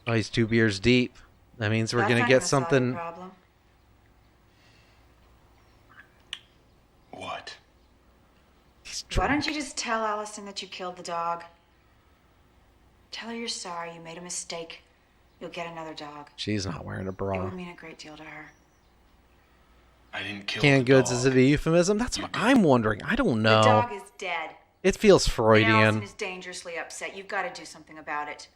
Oh, he's 2 beers deep. That means we're That's gonna not get gonna solve your something. problem. What? He's Why drunk. don't you just tell Allison that you killed the dog? Tell her you're sorry, you made a mistake. You'll get another dog. She's not wearing a It bra. would mean a great deal to her. I didn't kill Canned the goods dog. is it a euphemism? That's You what did. I'm wondering. I don't The know. dog is dead. It feels And Freudian. Allison is dangerously upset. You've got to do something about it.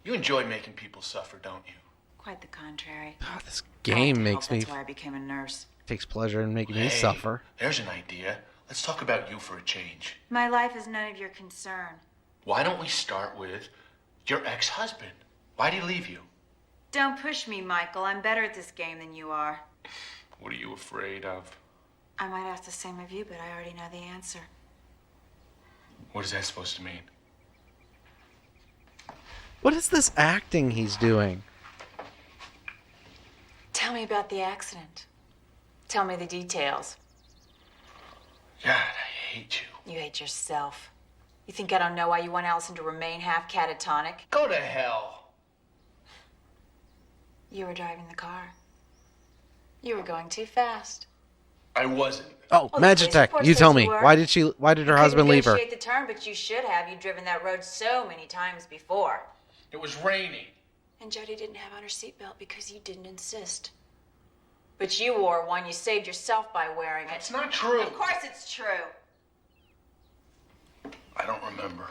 You enjoy making people suffer, don't you? Quite the contrary. God, this I like game to makes help. me That's why I became a nurse. takes pleasure in making me Hey, suffer. There's an idea. Let's talk about you for a change. My life is none of your concern. Why don't we start with your ex-husband? Why'd he leave you? Don't push me, Michael. I'm better at this game than you are. What are you afraid of? I might ask the same of you, but I already know the answer. What is that supposed to mean? What is this acting he's doing? Tell me about the accident. Tell me the details. God, I hate you. You hate yourself. You think I don't know why you want Allison to remain half catatonic? Go to hell. You were driving the car. You were going too fast. I wasn't. Oh, Well, the police Magitech, report you says tell you me. were. Why did her husband leave her? Negotiate the term, but you should have. You've driven that road so many times before. It was raining. And Jody didn't have on her seatbelt because you didn't insist. But you wore one. You saved yourself by wearing it. It's not true. Of course it's true. I don't remember.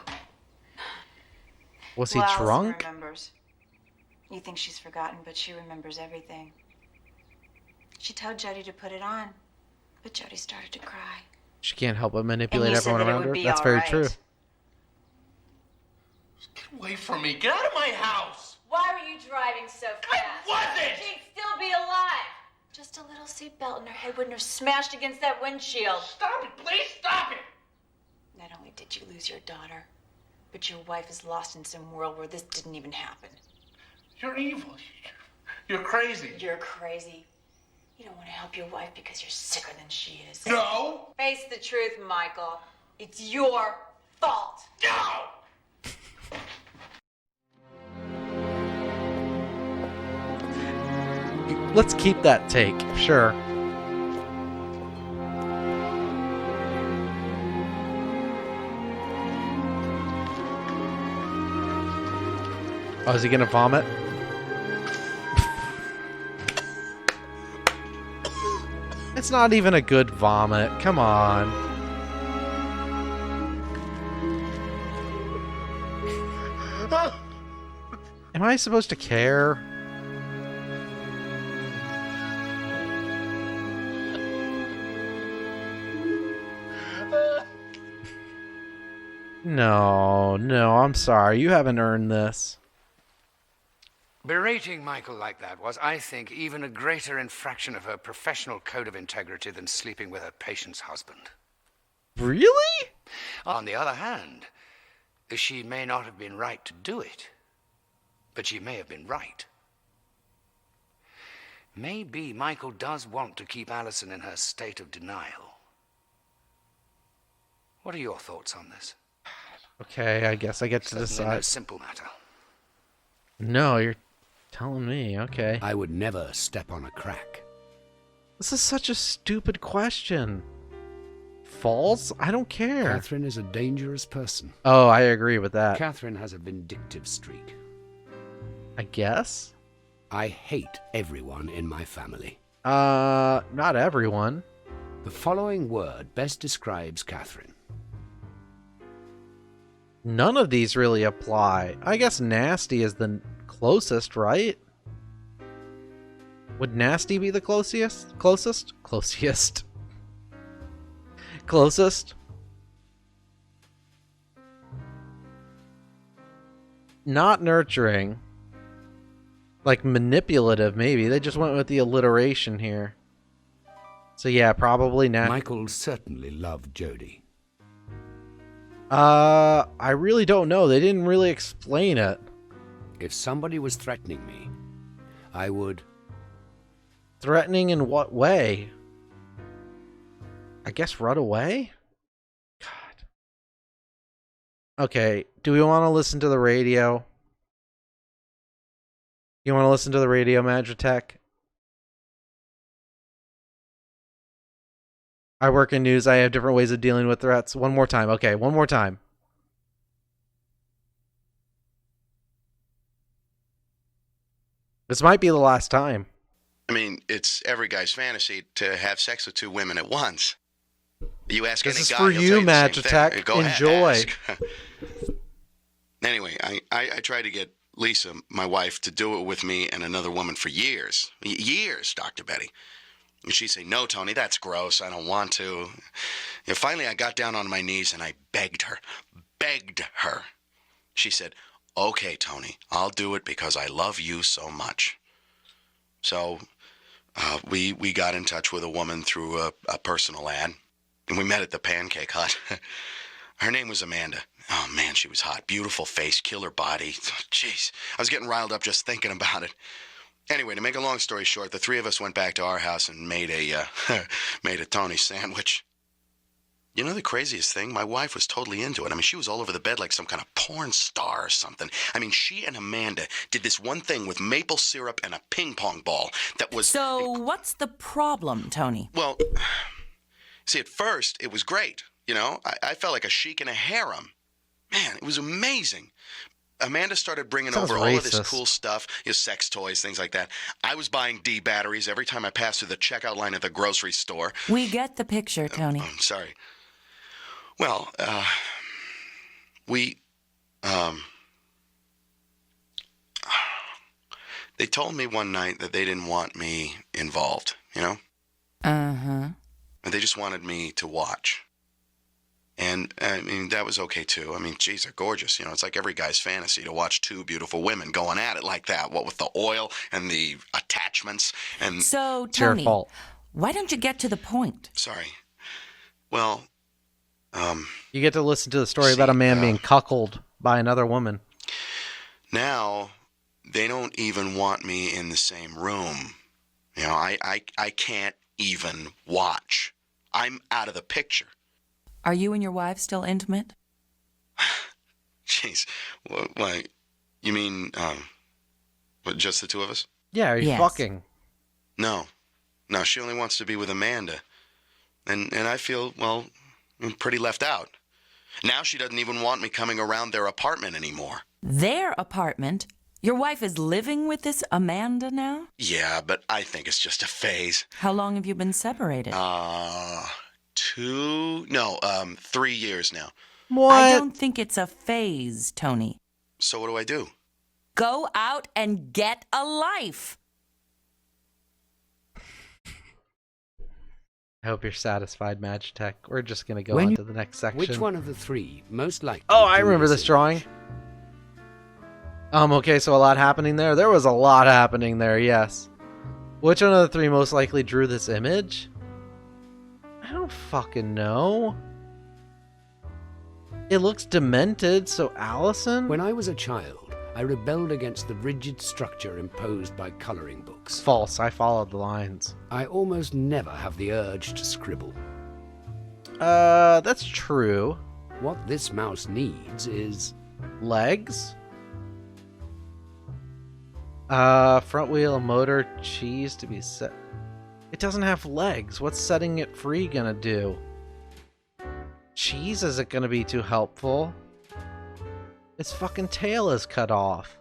Was he Well, Allison drunk? remembers. You think she's forgotten, but she remembers everything. She told Jody to put it on, but Jody started to cry. She can't help but And manipulate you said everyone that it around would her. be That's all very right. true. Get away from me. Get out of my house. Why were you driving so fast? I wasn't! She'd still be alive. Just a little seatbelt and her head wouldn't have smashed against that windshield. Stop it. Please stop it. Not only did you lose your daughter, but your wife is lost in some world where this didn't even happen. You're evil. You're crazy. You're crazy. You don't want to help your wife because you're sicker than she is. No. Face the truth, Michael. It's your fault. No. Let's keep that take. Sure. Oh, is he gonna vomit? It's not even a good vomit. Come on. Am I supposed to care? No, I'm sorry. You haven't earned this. Berating Michael like that was, I think, even a greater infraction of her professional code of integrity than sleeping with her patient's husband. Really? On the other hand, she may not have been right to do it, but she may have been right. Maybe Michael does want to keep Allison in her state of denial. What are your thoughts on this? Okay, I guess I get to Certainly no decide. simple matter. No, you're telling me. Okay. I would never step on a crack. This is such a stupid question. False? I don't care. Catherine is a dangerous person. Oh, I agree with that. Catherine has a vindictive streak. I guess? I hate everyone in my family. Not everyone. The following word best describes Catherine. None of these really apply. I guess nasty is the closest, right? Would nasty be the closest? Closest? Closest. Closest? Not nurturing. Like manipulative, maybe. They just went with the alliteration here. So yeah, probably nasty. Michael certainly loved Jody. I really don't know. They didn't really explain it. If somebody was threatening me, I would... Threatening in what way? I guess run away? God. Okay, do we want to listen to the radio? You want to listen to the radio, Magitech? I work in news. I have different ways of dealing with threats. One more time. Okay, one more time. This might be the last time. I mean, it's every guy's fantasy to have sex with two women at once. You ask This any is guy, for he'll you, tell the same Magitech. thing. Go ahead, Enjoy. ask. Anyway, I tried to get Lisa, my wife, to do it with me and another woman for years. Years, Dr. Betty. And she'd say, no, Tony, that's gross. I don't want to. And finally, I got down on my knees and I begged her. Begged her. She said, okay, Tony, I'll do it because I love you so much. So we got in touch with a woman through a personal ad. And we met at the Pancake Hut. Her name was Amanda. Oh, man, she was hot. Beautiful face, killer body. Jeez, I was getting riled up just thinking about it. Anyway, to make a long story short, the three of us went back to our house and made a made a Tony sandwich. You know the craziest thing? My wife was totally into it. I mean, she was all over the bed like some kind of porn star or something. I mean, she and Amanda did this one thing with maple syrup and a ping pong ball that was... So what's the problem, Tony? Well, see, at first, it was great. You know, I felt like a sheik in a harem. Man, it was amazing. Amanda started bringing Sounds over all of this racist. cool stuff, sex toys, things like that. I was buying D batteries every time I passed through the checkout line at the grocery store. We get the picture, Tony. I'm sorry. Well, they told me one night that they didn't want me involved, you know? Uh-huh. And they just wanted me to watch. And, I mean, that was okay, too. I mean, geez, they're gorgeous. You know, it's like every guy's fantasy to watch two beautiful women going at it like that. What with the oil and the attachments and... So, It's your Tony, fault. why don't you get to the point? Sorry. Well, You get to listen to the story about a man being cuckolded by another woman. now they don't even want me in the same room. You know, I can't even watch. I'm out of the picture. Are you and your wife still intimate? Jeez. Why? You mean, what, just the two of us? Yeah, are you Yes. fucking? No. No, she only wants to be with Amanda. And I feel, well, I'm pretty left out. Now she doesn't even want me coming around their apartment anymore. Their apartment? Your wife is living with this Amanda now? Yeah, but I think it's just a phase. How long have you been separated? 3 years now. What? I don't think it's a phase, Tony. So what do I do? Go out and get a life. I hope you're satisfied, Magitech. We're just going to go When on you- to the next section. Which one of the three most likely? Oh, I drew remember this image? drawing. Okay, so a lot happening there. There was a lot happening there, yes. Which one of the three most likely drew this image? I don't fucking know. It looks demented, so Allison? When I was a child, I rebelled against the rigid structure imposed by coloring books. False. I followed the lines. I almost never have the urge to scribble. That's true. What this mouse needs is... Legs? Front wheel, motor, cheese to be set. It doesn't have legs. What's setting it free gonna do? Cheese isn't gonna be too helpful. Its fucking tail is cut off.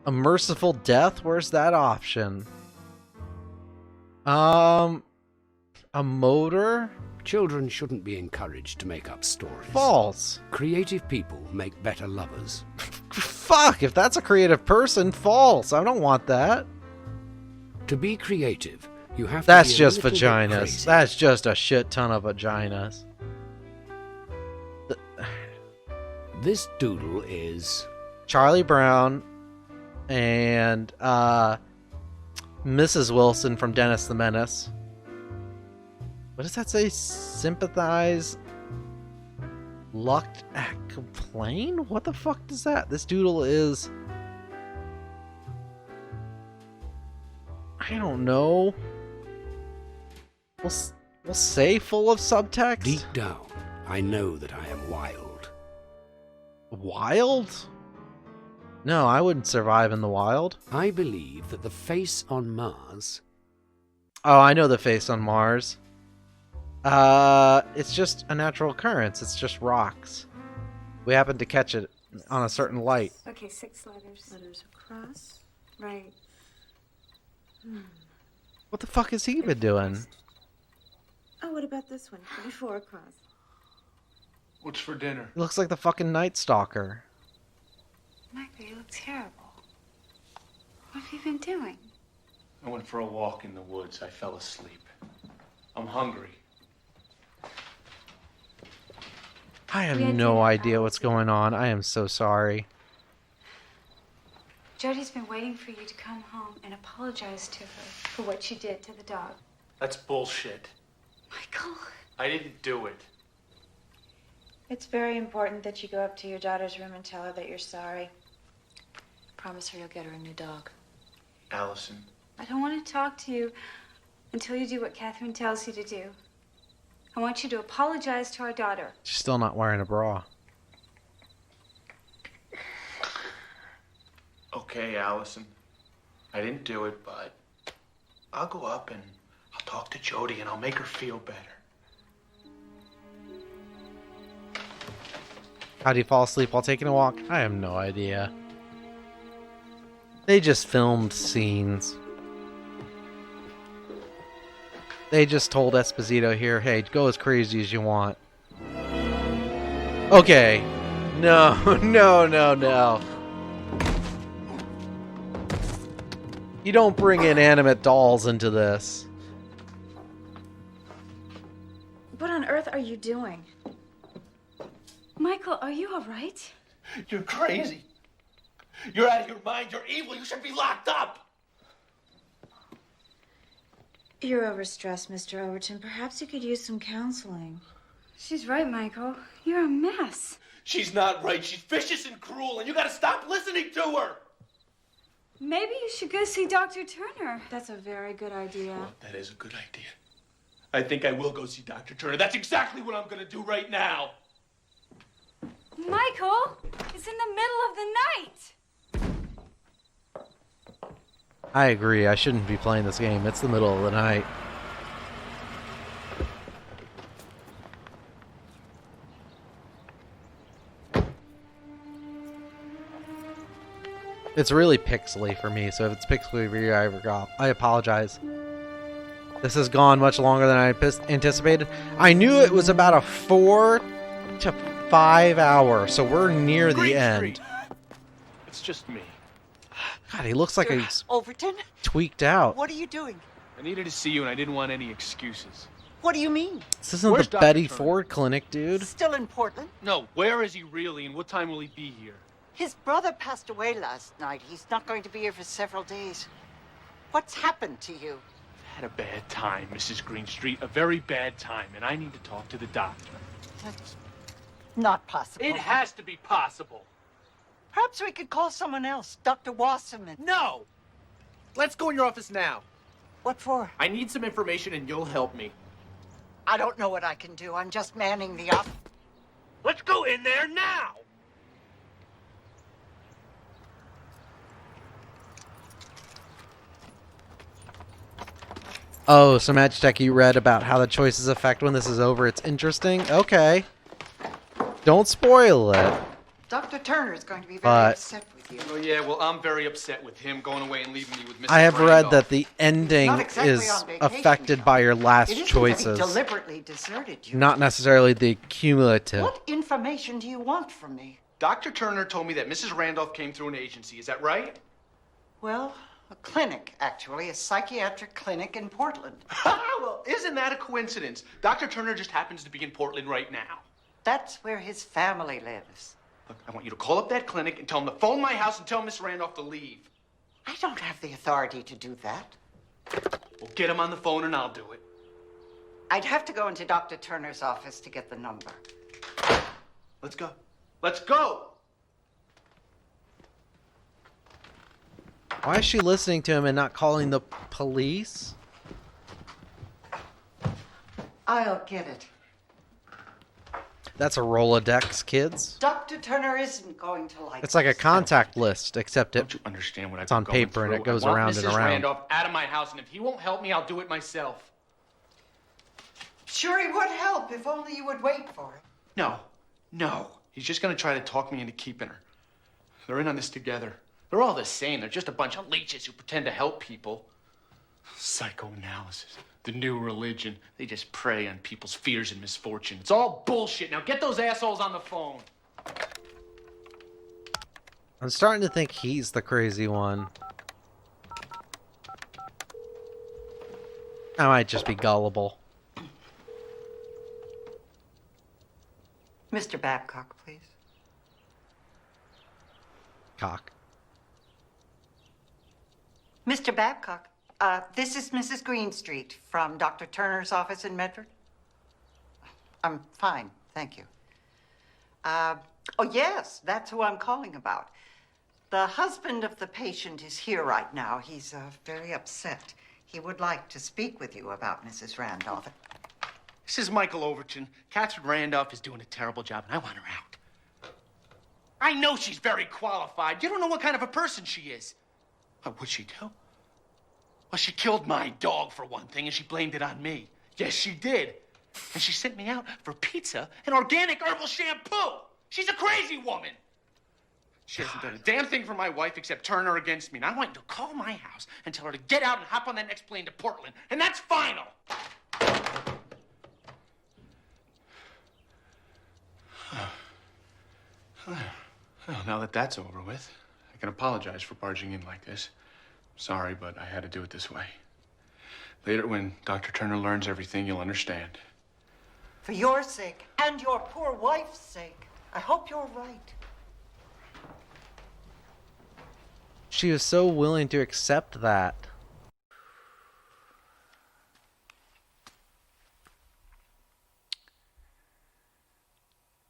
A merciful death? Where's that option? A motor? Children shouldn't be encouraged to make up stories. False. Creative people make better lovers. Fuck, if that's a creative person, false. I don't want that. To be creative, you have to That's be a just little bit vaginas. crazy. That's just a shit ton of vaginas. This doodle is... Charlie Brown and Mrs. Wilson from Dennis the Menace. What does that say? Sympathize? Lucked at complain? What the fuck does that? This doodle is... I don't know. We'll say full of subtext. Deep down, I know that I am wild. Wild? No, I wouldn't survive in the wild. I believe that the face on Mars... Oh, I know the face on Mars. It's just a natural occurrence. It's just rocks. We happen to catch it on a certain light. Okay, 6 letters. Letters across. Right. What the fuck has he been doing? Oh, what about this one? 34 across. What's for dinner? He looks like the fucking Night Stalker. Michael, you look terrible. What have you been doing? I went for a walk in the woods. I fell asleep. I'm hungry. I have no idea what's going on. I am so sorry. Jody's been waiting for you to come home and apologize to her for what she did to the dog. That's bullshit. Michael. I didn't do it. It's very important that you go up to your daughter's room and tell her that you're sorry. Promise her you'll get her a new dog. Allison. I don't want to talk to you until you do what Catherine tells you to do. I want you to apologize to our daughter. She's still not wearing a bra. Okay, Allison. I didn't do it, but I'll go up and I'll talk to Jody and I'll make her feel better. How do you fall asleep while taking a walk? I have no idea. They just filmed scenes. They just told Esposito here, hey, go as crazy as you want. Okay. No, no. You don't bring inanimate dolls into this. What on earth are you doing? Michael, are you all right? You're crazy. You're out of your mind. You're evil. You should be locked up. You're overstressed, Mr. Overton. Perhaps you could use some counseling. She's right, Michael. You're a mess. She's not right. She's vicious and cruel, and you gotta stop listening to her. Maybe you should go see Dr. Turner. That's a very good idea. Well, that is a good idea. I think I will go see Dr. Turner. That's exactly what I'm gonna do right now. Michael, it's in the middle of the night. I agree. I shouldn't be playing this game. It's the middle of the night. It's really pixely for me, so if it's pixely for you, I apologize. This has gone much longer than I anticipated. I knew it was about a 4 to 5 hour, so we're near the end. It's just me. God, he looks like he's Overton? tweaked out. What are you doing? I needed to see you, and I didn't want any excuses. What do you mean? This isn't Where's the Dr. Betty Turner? Ford clinic, dude. Still in Portland? No, where is he really, and what time will he be here? His brother passed away last night. He's not going to be here for several days. What's happened to you? I've had a bad time, Mrs. Greenstreet. A very bad time, and I need to talk to the doctor. That's not possible. It has to be possible. Perhaps we could call someone else. Dr. Wasserman. No! Let's go in your office now. What for? I need some information and you'll help me. I don't know what I can do. I'm just manning the office. Let's go in there now! Oh, so Magitech, you read about how the choices affect when this is over. It's interesting. Okay. Don't spoil it. Dr. Turner is going to be very But- upset with you. Oh, yeah, well, I'm very upset with him going away and leaving me with Mrs. I have read Randolph. that the ending Not exactly is on vacation, affected John. by your It last isn't choices, that he deliberately deserted you. not necessarily the cumulative. What information do you want from me? Dr. Turner told me that Mrs. Randolph came through an agency. Is that right? Well, a clinic, actually. A psychiatric clinic in Portland. Well, isn't that a coincidence? Dr. Turner just happens to be in Portland right now. That's where his family lives. Look, I want you to call up that clinic and tell them to phone my house and tell Miss Randolph to leave. I don't have the authority to do that. Well, get him on the phone and I'll do it. I'd have to go into Dr. Turner's office to get the number. Let's go. Let's go! Why is she listening to him and not calling the police? I'll get it. That's a Rolodex, kids. Dr. Turner isn't going to like It's like a this. contact list, except Don't you understand what I've it's on been going paper and through? it goes I want around Mrs. and around. Randolph out of my house, and if he won't help me, I'll do it myself. Sure, he would help if only you would wait for him. No. He's just gonna try to talk me into keeping her. They're in on this together. They're all the same. They're just a bunch of leeches who pretend to help people. Psychoanalysis, the new religion. They just prey on people's fears and misfortune. It's all bullshit. Now get those assholes on the phone. I'm starting to think he's the crazy one. I might just be gullible. Mr. Babcock, please. Cock. Mr. Babcock, this is Mrs. Greenstreet from Dr. Turner's office in Medford. I'm fine, thank you. Oh, yes, that's who I'm calling about. The husband of the patient is here right now. He's very upset. He would like to speak with you about Mrs. Randolph. This is Michael Overton. Catherine Randolph is doing a terrible job, and I want her out. I know she's very qualified. You don't know what kind of a person she is. What'd she do? Well, she killed my dog, for one thing, and she blamed it on me. Yes, she did. And she sent me out for pizza and organic herbal shampoo. She's a crazy woman. She hasn't done a damn thing for my wife except turn her against me. And I want you to call my house and tell her to get out and hop on that next plane to Portland. And that's final. Well, now that that's over with, I can apologize for barging in like this. Sorry, but I had to do it this way. Later, when Dr. Turner learns everything, you'll understand. For your sake and your poor wife's sake, I hope you're right. She was so willing to accept that.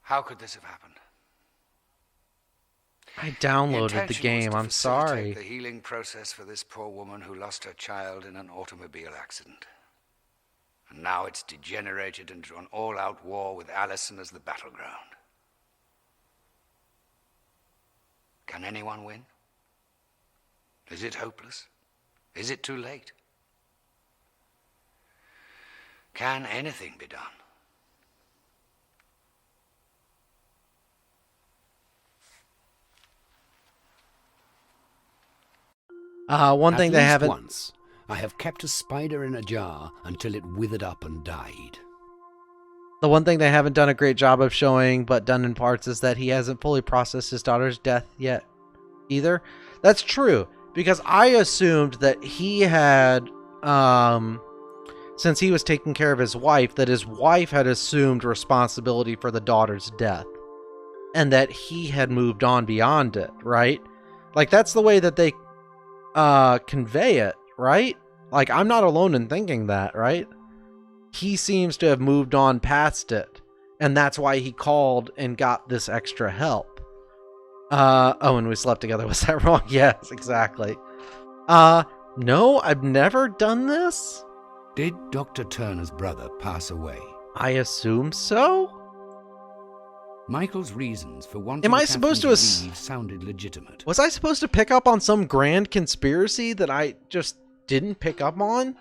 How could this have happened? I downloaded the intention game. was to I'm sorry. facilitate the healing process for this poor woman who lost her child in an automobile accident. And now it's degenerated into an all-out war with Allison as the battleground. Can anyone win? Is it hopeless? Is it too late? Can anything be done? One thing they haven't. Once, I have kept a spider in a jar until it withered up and died. The one thing they haven't done a great job of showing, but done in parts, is that he hasn't fully processed his daughter's death yet either. That's true, because I assumed that he had, since he was taking care of his wife, that his wife had assumed responsibility for the daughter's death. And that he had moved on beyond it, right? Like, that's the way that they convey it, right? Like, I'm not alone in thinking that, right? He seems to have moved on past it, and that's why he called and got this extra help. Oh, and we slept together. Was that wrong? Yes, exactly. No, I've never done this. Did Dr. Turner's brother pass away? I assume so. Michael's reasons for wanting Am I Catherine supposed to leave sounded legitimate. Was I supposed to pick up on some grand conspiracy that I just didn't pick up on?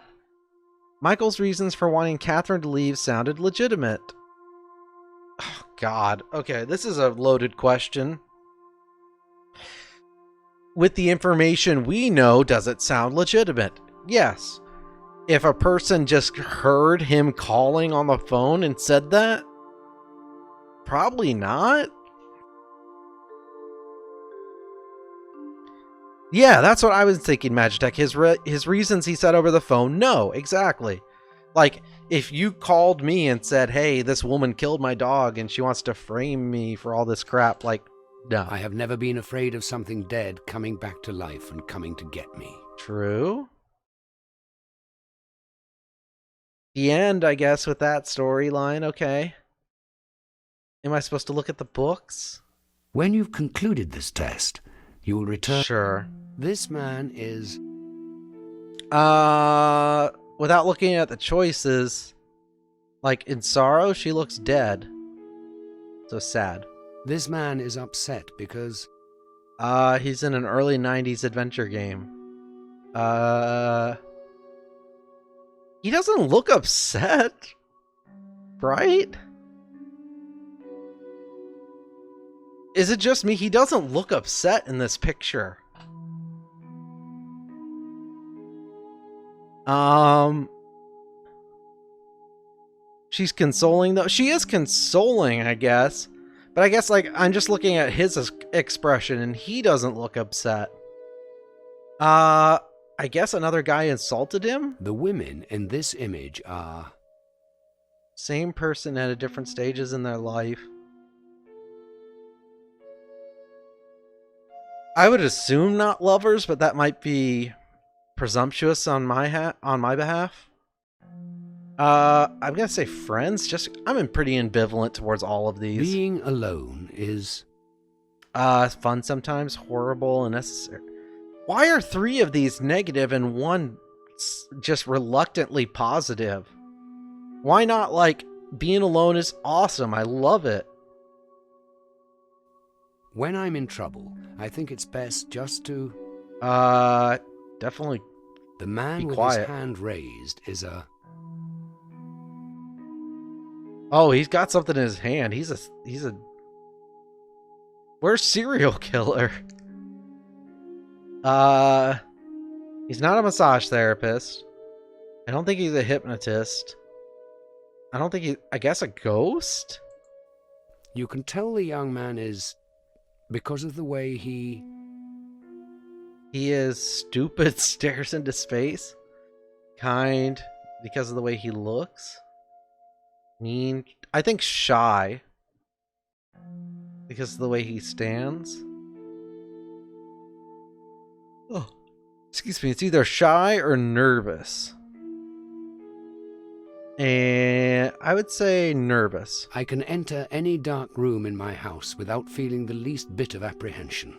Michael's reasons for wanting Catherine to leave sounded legitimate. Oh, God. Okay, this is a loaded question. With the information we know, does it sound legitimate? Yes. If a person just heard him calling on the phone and said that, probably not. Yeah, that's what I was thinking, Magitech. His reasons he said over the phone, no, exactly. Like, if you called me and said, hey, this woman killed my dog and she wants to frame me for all this crap, like, no. I have never been afraid of something dead coming back to life and coming to get me. True. The end, I guess, with that storyline, okay. Am I supposed to look at the books? When you've concluded this test, you will return. Sure. This man is... Without looking at the choices, like in Sorrow, she looks dead. So sad. This man is upset because He's in an early 90s adventure game. He doesn't look upset, right? Is it just me? He doesn't look upset in this picture. She's consoling though. She is consoling, I guess. But I guess, like, I'm just looking at his expression and he doesn't look upset. I guess another guy insulted him? the women in this image are... Same person at different stages in their life. I would assume not lovers, but that might be presumptuous on my behalf. I'm gonna say friends. I'm pretty ambivalent towards all of these. Being alone is... fun sometimes, horrible, and necessary. Why are 3 of these negative and 1 just reluctantly positive? Why not, like, being alone is awesome, I love it. When I'm in trouble, I think it's best just to... Definitely The man be with quiet. his hand raised is a... Oh, he's got something in his hand. He's a... Where's serial killer? He's not a massage therapist. I don't think he's a hypnotist. I don't think I guess a ghost? You can tell the young man is... because of the way he is stupid, stares into space. Kind, because of the way he looks. Mean, I think shy. Because of the way he stands. Oh, excuse me, it's either shy or nervous. And I would say nervous. I can enter any dark room in my house without feeling the least bit of apprehension.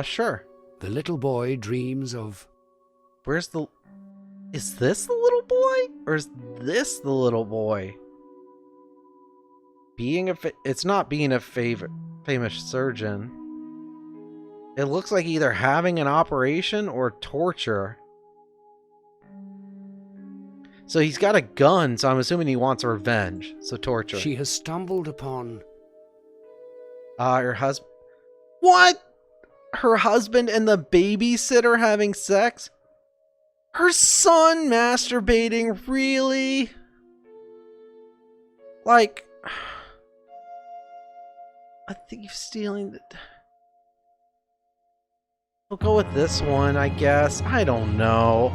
Sure. The little boy dreams of... Is this the little boy? Or is this the little boy? It's not being a famous surgeon. It looks like either having an operation or torture. So he's got a gun, so I'm assuming he wants revenge. So torture. She has stumbled upon... her husband... What? Her husband and the babysitter having sex? Her son masturbating? Really? Like... A thief stealing the... We'll go with this one, I guess. I don't know.